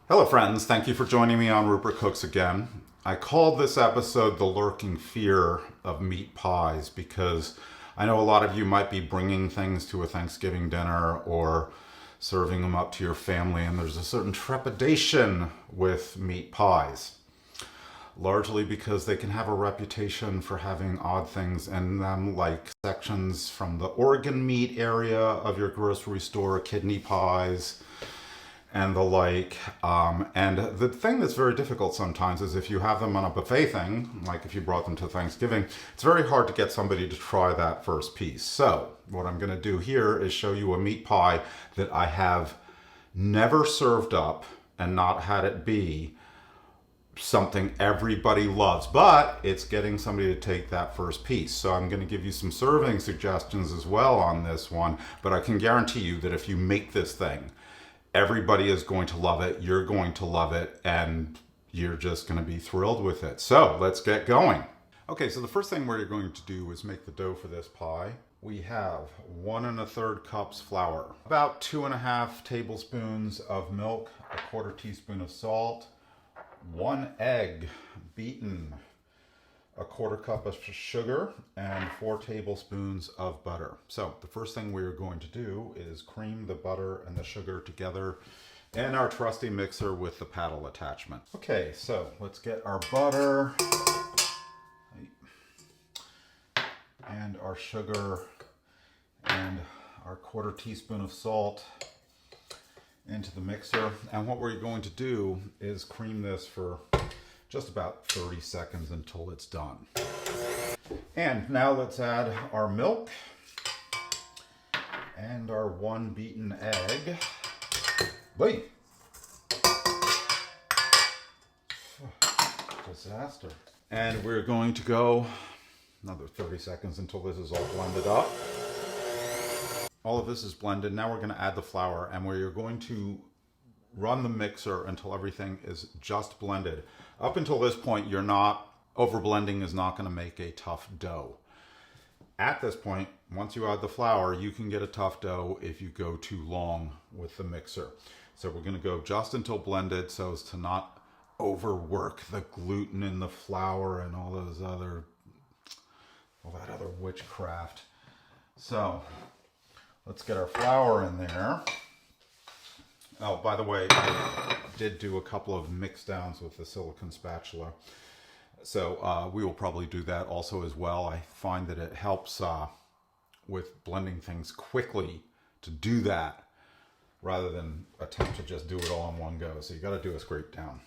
Hello friends, thank you for joining me on Rupert Cooks again. I called this episode The Lurking Fear of Meat Pies because I know a lot of you might be bringing things to a Thanksgiving dinner or serving them up to your family, and there's a certain trepidation with meat pies. Largely because they can have a reputation for having odd things in them, like sections from the organ meat area of your grocery store, kidney pies, and the like. And the thing that's very difficult sometimes is if you have them on a buffet thing, like if you brought them to Thanksgiving, it's very hard to get somebody to try that first piece. So what I'm going to do here is show you a meat pie that I have never served up and not had it be something everybody loves, but it's getting somebody to take that first piece. So I'm going to give you some serving suggestions as well on this one, but I can guarantee you that if you make this thing, everybody is going to love it, you're going to love it, and you're just going to be thrilled with it. So let's get going. Okay, so the first thing we're going to do is make the dough for this pie. We have 1 1/3 cups flour, about 2.5 tablespoons of milk, a 1/4 teaspoon of salt, 1 egg beaten, a 1/4 cup of sugar, and 4 tablespoons of butter. So the first thing we're going to do is cream the butter and the sugar together in our trusty mixer with the paddle attachment. Okay, so let's get our butter and our sugar and our 1/4 teaspoon of salt into the mixer. And what we're going to do is cream this for just about 30 seconds until it's done. And now let's add our milk and our 1 beaten egg. Wait! Disaster. And we're going to go another 30 seconds until this is all blended up. All of this is blended. Now we're going to add the flour, and we're going to run the mixer until everything is just blended. Up until this point, you're not, over blending is not going to make a tough dough. At this point, once you add the flour, you can get a tough dough if you go too long with the mixer. So we're going to go just until blended so as to not overwork the gluten in the flour and all that other witchcraft. So let's get our flour in there. Oh, by the way, I did do a couple of mix downs with the silicone spatula. So we will probably do that also as well. I find that it helps with blending things quickly to do that rather than attempt to just do it all in one go. So you got to do a scrape down.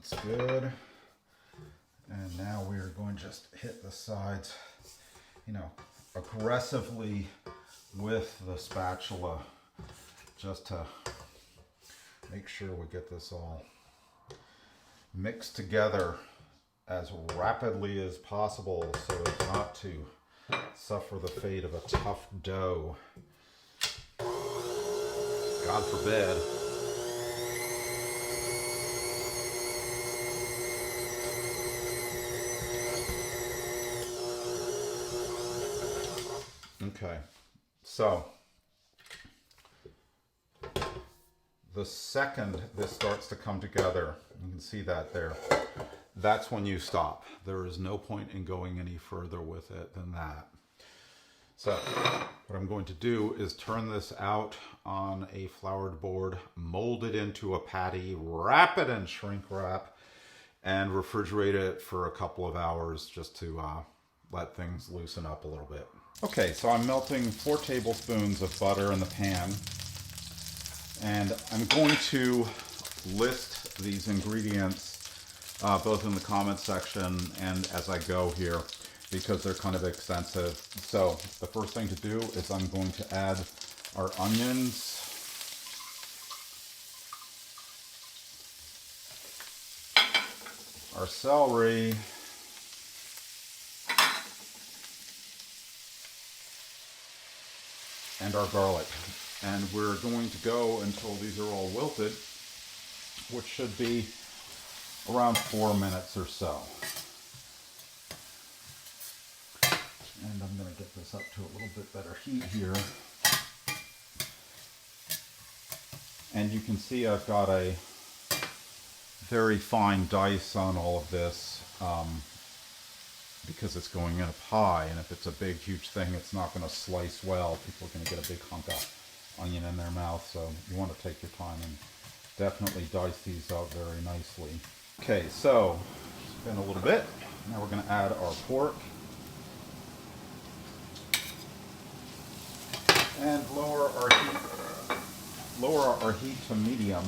That's good. And now we're going to just hit the sides, aggressively with the spatula, just to make sure we get this all mixed together as rapidly as possible so as not to suffer the fate of a tough dough. God forbid. Okay, so the second this starts to come together, you can see that there, that's when you stop. There is no point in going any further with it than that. So what I'm going to do is turn this out on a floured board, mold it into a patty, wrap it in shrink wrap, and refrigerate it for a couple of hours just to let things loosen up a little bit. Okay, so I'm melting 4 tablespoons of butter in the pan, and I'm going to list these ingredients both in the comment section and as I go here because they're kind of extensive. So the first thing to do is I'm going to add our onions, our celery, and our garlic. And we're going to go until these are all wilted which should be around 4 minutes or so. And I'm going to get this up to a little bit better heat here. And you can see I've got a very fine dice on all of this because it's going in a pie, and if it's a big huge thing it's not going to slice well. People are going to get a big hunk of onion in their mouth, so you want to take your time and definitely dice these out very nicely. Okay, so spin a little bit. Now we're going to add our pork and lower our heat to medium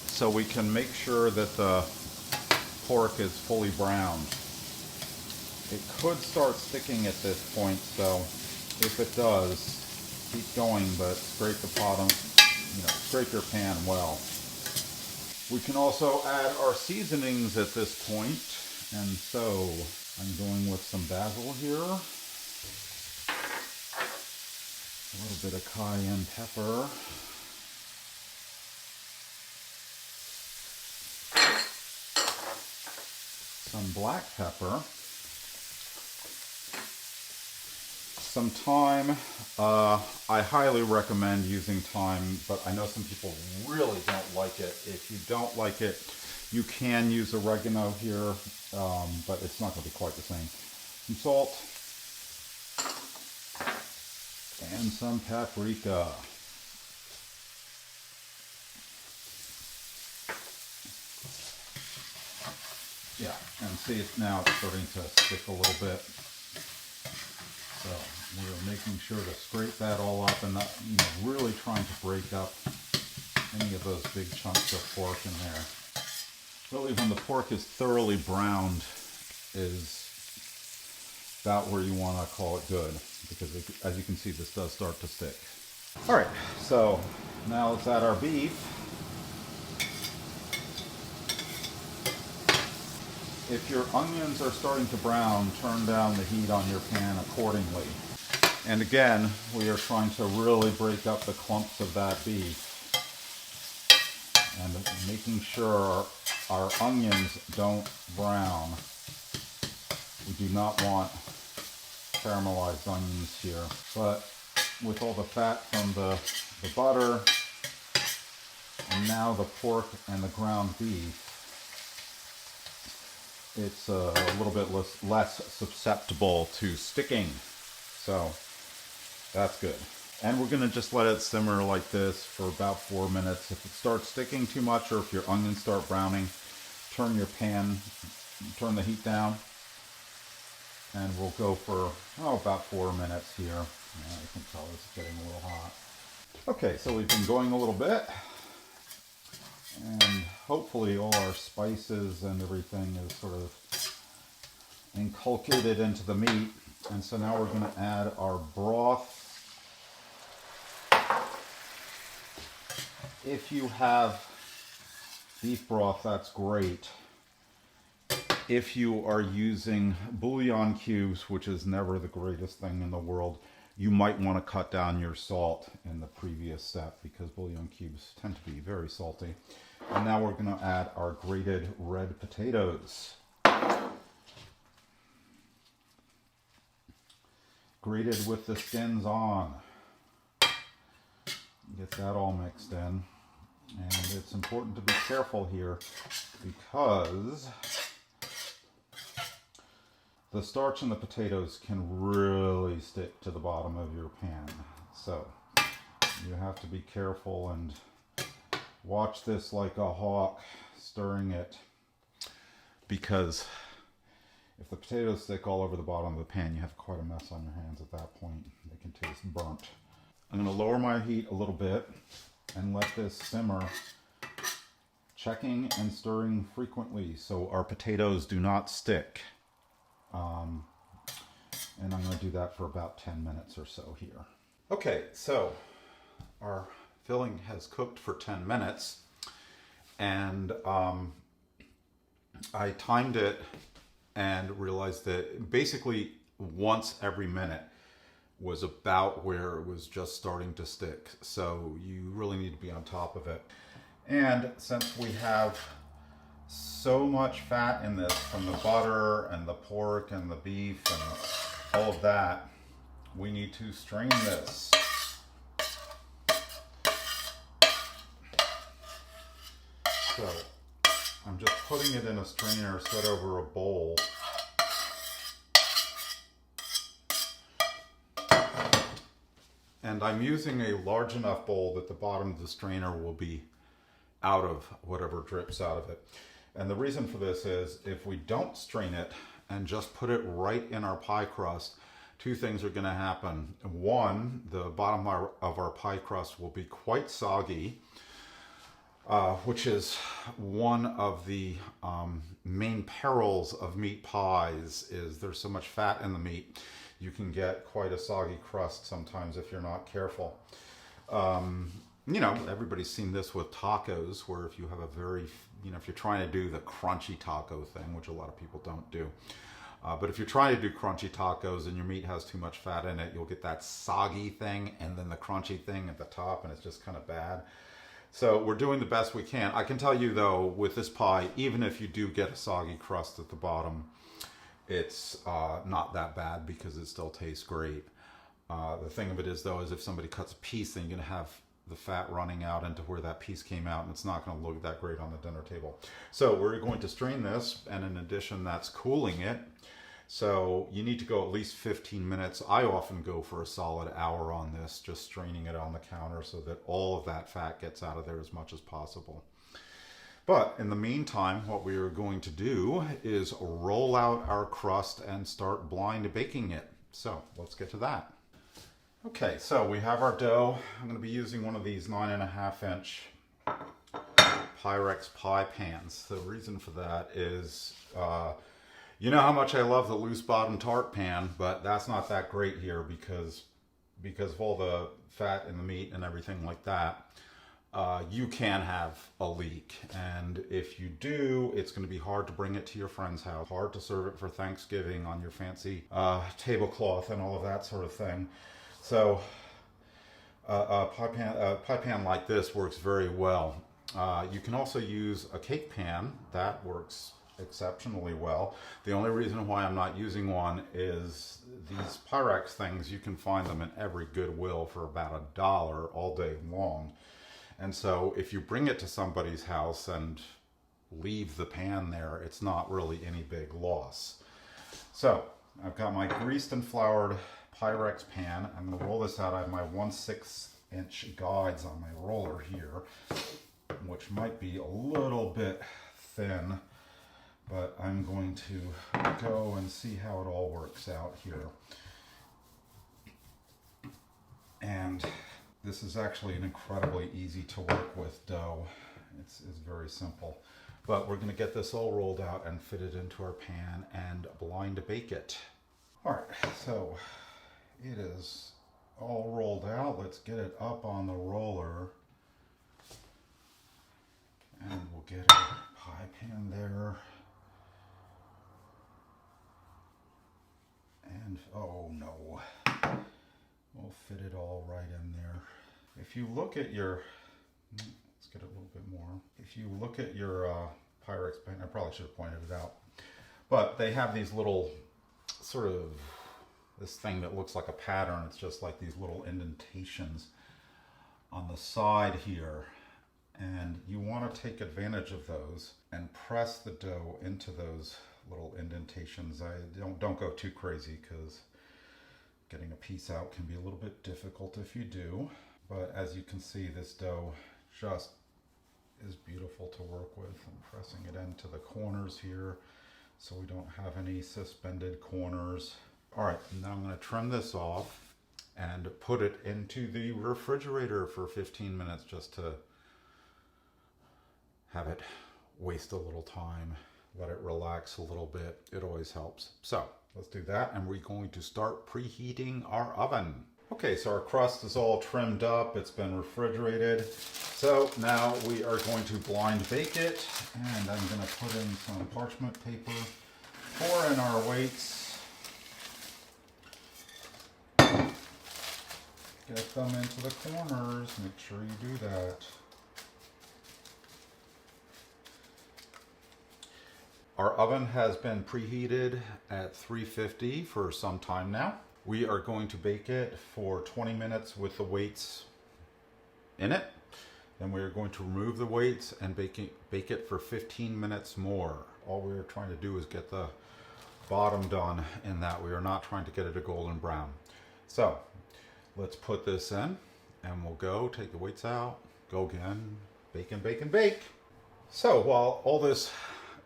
so we can make sure that the pork is fully browned. It could start sticking at this point, so if it does, keep going, but scrape the bottom, scrape your pan well. We can also add our seasonings at this point, and so I'm going with some basil here, a little bit of cayenne pepper, some black pepper, some thyme. I highly recommend using thyme, but I know some people really don't like it. If you don't like it, you can use oregano here, but it's not going to be quite the same. Some salt and some paprika. Yeah, and see, now it's starting to stick a little bit. So we're making sure to scrape that all up and not, really trying to break up any of those big chunks of pork in there. Really, when the pork is thoroughly browned is about where you want to call it good, because as you can see, this does start to stick. All right, so now let's add our beef. If your onions are starting to brown, turn down the heat on your pan accordingly. And again, we are trying to really break up the clumps of that beef and making sure our onions don't brown. We do not want caramelized onions here. But with all the fat from the butter, and now the pork and the ground beef, it's a little bit less susceptible to sticking. So that's good. And we're going to just let it simmer like this for about 4 minutes. If it starts sticking too much, or if your onions start browning, turn the heat down, and we'll go for about 4 minutes here. Yeah, I can tell it's getting a little hot. Okay, so we've been going a little bit, and hopefully all our spices and everything is sort of inculcated into the meat. And so now we're going to add our broth. If you have beef broth, that's great. If you are using bouillon cubes, which is never the greatest thing in the world, you might want to cut down your salt in the previous step, because bouillon cubes tend to be very salty. And now we're going to add our grated red potatoes. Grated with the skins on. Get that all mixed in. And it's important to be careful here, because the starch in the potatoes can really stick to the bottom of your pan. So you have to be careful and watch this like a hawk, stirring it, because if the potatoes stick all over the bottom of the pan, you have quite a mess on your hands at that point. They can taste burnt. I'm going to lower my heat a little bit and let this simmer, checking and stirring frequently so our potatoes do not stick. And I'm going to do that for about 10 minutes or so here. Okay, so our filling has cooked for 10 minutes, and I timed it and realized that basically once every minute was about where it was just starting to stick. So you really need to be on top of it. And since we have so much fat in this from the butter and the pork and the beef and all of that, we need to strain this. So I'm just putting it in a strainer set over a bowl. And I'm using a large enough bowl that the bottom of the strainer will be out of whatever drips out of it. And the reason for this is if we don't strain it and just put it right in our pie crust, two things are going to happen. One, the bottom of our pie crust will be quite soggy, which is one of the main perils of meat pies, is there's so much fat in the meat. You can get quite a soggy crust sometimes if you're not careful. You know, everybody's seen this with tacos, where if you have a very, you know, if you're trying to do the crunchy taco thing, which a lot of people don't do, but if you're trying to do crunchy tacos and your meat has too much fat in it, you'll get that soggy thing and then the crunchy thing at the top, and it's just kind of bad. So we're doing the best we can. I can tell you though, with this pie, even if you do get a soggy crust at the bottom, it's not that bad because it still tastes great. The thing of it is though, is if somebody cuts a piece, then you're gonna have the fat running out into where that piece came out, and it's not going to look that great on the dinner table. So we're going to strain this, and in addition, that's cooling it. So you need to go at least 15 minutes. I often go for a solid hour on this, just straining it on the counter so that all of that fat gets out of there as much as possible. But in the meantime, what we are going to do is roll out our crust and start blind baking it. So let's get to that. Okay, so we have our dough. I'm going to be using one of these 9.5-inch Pyrex pie pans. The reason for that is, you know how much I love the loose bottom tart pan, but that's not that great here because of all the fat in the meat and everything like that. You can have a leak, and if you do, it's going to be hard to bring it to your friend's house, hard to serve it for Thanksgiving on your fancy tablecloth and all of that sort of thing. So a pie pan like this works very well. You can also use a cake pan. That works exceptionally well. The only reason why I'm not using one is these Pyrex things, you can find them in every Goodwill for about $1 all day long. And so if you bring it to somebody's house and leave the pan there, it's not really any big loss. So I've got my greased and floured Pyrex pan. I'm going to roll this out. I have my 1/6-inch guides on my roller here, which might be a little bit thin, but I'm going to go and see how it all works out here. And this is actually an incredibly easy to work with dough. It's very simple. But we're going to get this all rolled out and fit it into our pan and blind bake it. All right, so it is all rolled out. Let's get it up on the roller. And we'll get our pie pan there. And oh no, we'll fit it all right in there. If you look at your, let's get a little bit more. If you look at your Pyrex pan, I probably should have pointed it out, but they have these little sort of, this thing that looks like a pattern. It's just like these little indentations on the side here. And you want to take advantage of those and press the dough into those little indentations. I don't go too crazy because getting a piece out can be a little bit difficult if you do. But as you can see, this dough just is beautiful to work with. I'm pressing it into the corners here so we don't have any suspended corners. All right, now I'm going to trim this off and put it into the refrigerator for 15 minutes just to have it waste a little time, let it relax a little bit. It always helps. So let's do that, and we're going to start preheating our oven. Okay, so our crust is all trimmed up. It's been refrigerated. So now we are going to blind bake it, and I'm going to put in some parchment paper, pour in our weights, Get them into the corners. Make sure you do that. Our oven has been preheated at 350 for some time now. We are going to bake it for 20 minutes with the weights in it. Then we are going to remove the weights and bake it for 15 minutes more. All we are trying to do is get the bottom done in that. We are not trying to get it a golden brown. So let's put this in and we'll go take the weights out, go again, bake and bake and bake. So while all this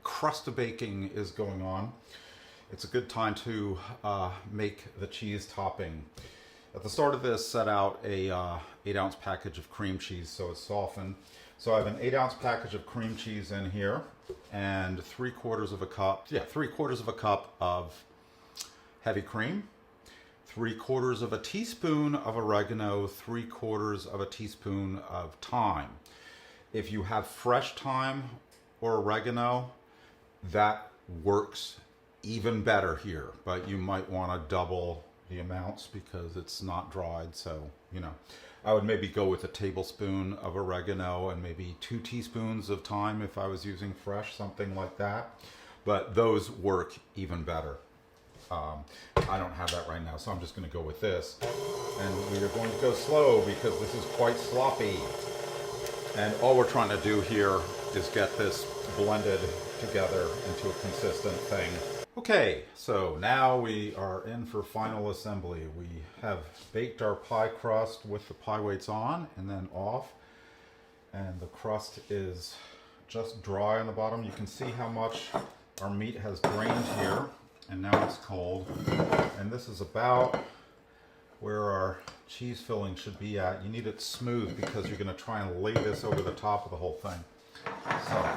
crust of baking is going on, it's a good time to make the cheese topping. At the start of this, set out a 8-ounce package of cream cheese so it's softened. So I have an 8-ounce package of cream cheese in here and 3/4 of a cup, 3/4 of a cup of heavy cream, 3/4 of a teaspoon of oregano, 3/4 of a teaspoon of thyme. If you have fresh thyme or oregano, that works even better here, but you might want to double the amounts because it's not dried. So, you know, I would maybe go with a tablespoon of oregano and maybe 2 teaspoons of thyme if I was using fresh, something like that. But those work even better. I don't have that right now, so I'm just going to go with this. And we are going to go slow because this is quite sloppy. And all we're trying to do here is get this blended together into a consistent thing. Okay, so now we are in for final assembly. We have baked our pie crust with the pie weights on and then off. And the crust is just dry on the bottom. You can see how much our meat has drained here. And now it's cold. And this is about where our cheese filling should be at. You need it smooth because you're going to try and lay this over the top of the whole thing. So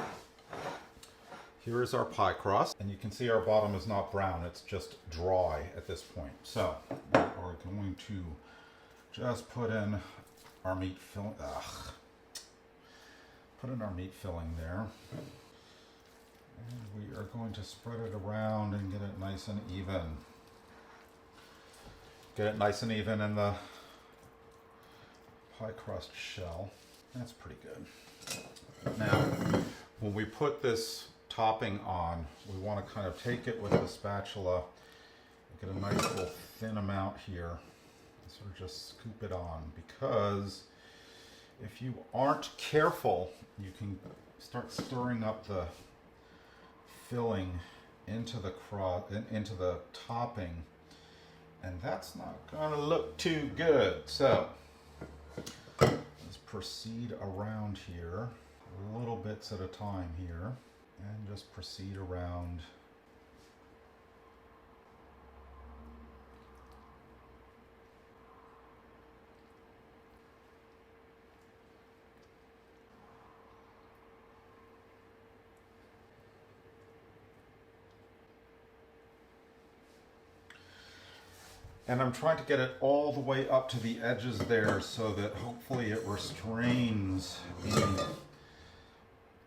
here is our pie crust, and you can see our bottom is not brown, it's just dry at this point. So we are going to just put in our meat filling. Put in our meat filling there. And we are going to spread it around and get it nice and even. Get it nice and even in the pie crust shell. That's pretty good. Now, when we put this topping on, we want to kind of take it with the spatula and get a nice little thin amount here and sort of just scoop it on, because if you aren't careful, you can start stirring up the filling into the into the topping, and that's not going to look too good. So let's proceed around here, little bits at a time here, and just proceed around. And I'm trying to get it all the way up to the edges there so that hopefully it restrains the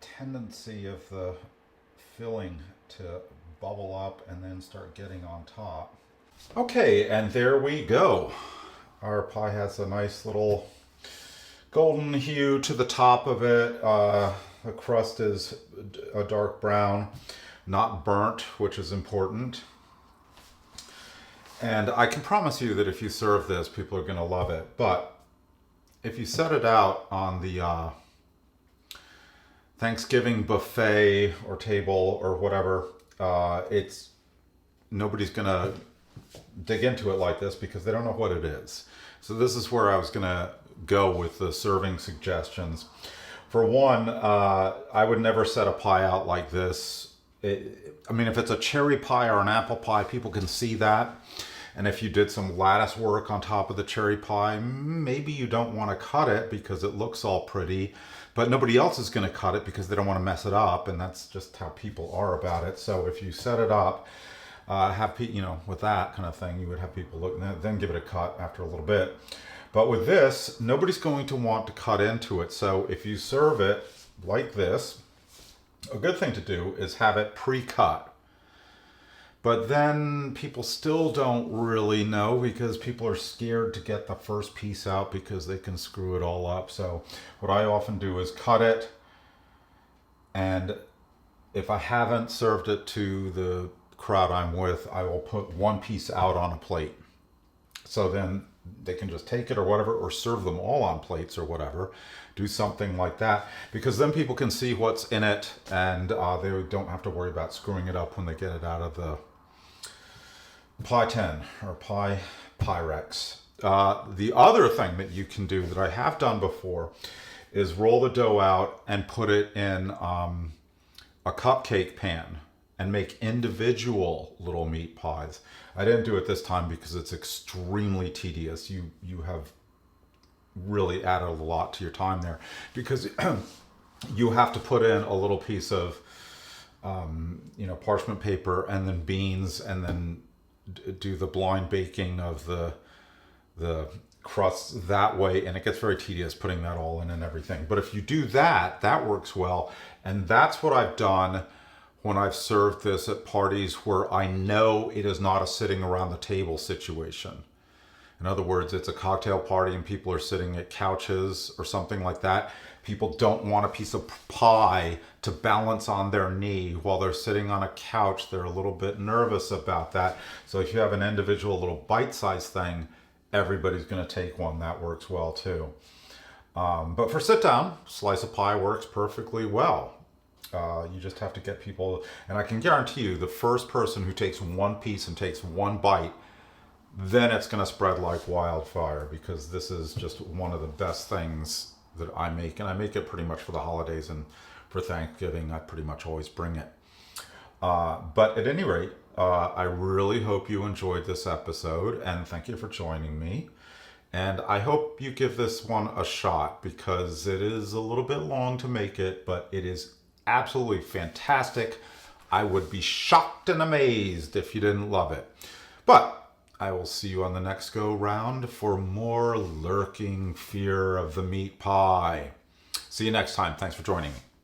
tendency of the filling to bubble up and then start getting on top. Okay, and there we go. Our pie has a nice little golden hue to the top of it. The crust is a dark brown, not burnt, which is important. And I can promise you that if you serve this, people are going to love it. But if you set it out on the Thanksgiving buffet or table or whatever, nobody's going to dig into it like this because they don't know what it is. So this is where I was going to go with the serving suggestions. For one, I would never set a pie out like this. I mean, if it's a cherry pie or an apple pie, people can see that. And if you did some lattice work on top of the cherry pie, maybe you don't want to cut it because it looks all pretty, but nobody else is going to cut it because they don't want to mess it up, and that's just how people are about it. So if you set it up, with that kind of thing, you would have people look and then give it a cut after a little bit. But with this, nobody's going to want to cut into it. So if you serve it like this, a good thing to do is have it pre-cut. But then people still don't really know because people are scared to get the first piece out because they can screw it all up. So what I often do is cut it, and if I haven't served it to the crowd I'm with, I will put one piece out on a plate. So then they can just take it or whatever, or serve them all on plates or whatever. Do something like that, because then people can see what's in it, and they don't have to worry about screwing it up when they get it out of the pie tin or Pyrex. The other thing that you can do that I have done before is roll the dough out and put it in a cupcake pan and make individual little meat pies. I didn't do it this time because it's extremely tedious. You have really added a lot to your time there, because you have to put in a little piece of parchment paper and then beans, and then do the blind baking of the crusts that way, and it gets very tedious putting that all in and everything. But if you do that, that works well, and that's what I've done when I've served this at parties where I know it is not a sitting around the table situation. In other words, it's a cocktail party and people are sitting at couches or something like that. People don't want a piece of pie to balance on their knee while they're sitting on a couch. They're a little bit nervous about that. So if you have an individual little bite-sized thing, everybody's going to take one. That works well too. But for sit down, slice of pie works perfectly well. You just have to get people, and I can guarantee you the first person who takes one piece and takes one bite, then it's going to spread like wildfire, because this is just one of the best things that I make. And I make it pretty much for the holidays, and for Thanksgiving, I pretty much always bring it. But at any rate, I really hope you enjoyed this episode, and thank you for joining me. And I hope you give this one a shot, because it is a little bit long to make it, but it is absolutely fantastic. I would be shocked and amazed if you didn't love it. But I will see you on the next go round for more lurking fear of the meat pie. See you next time. Thanks for joining me.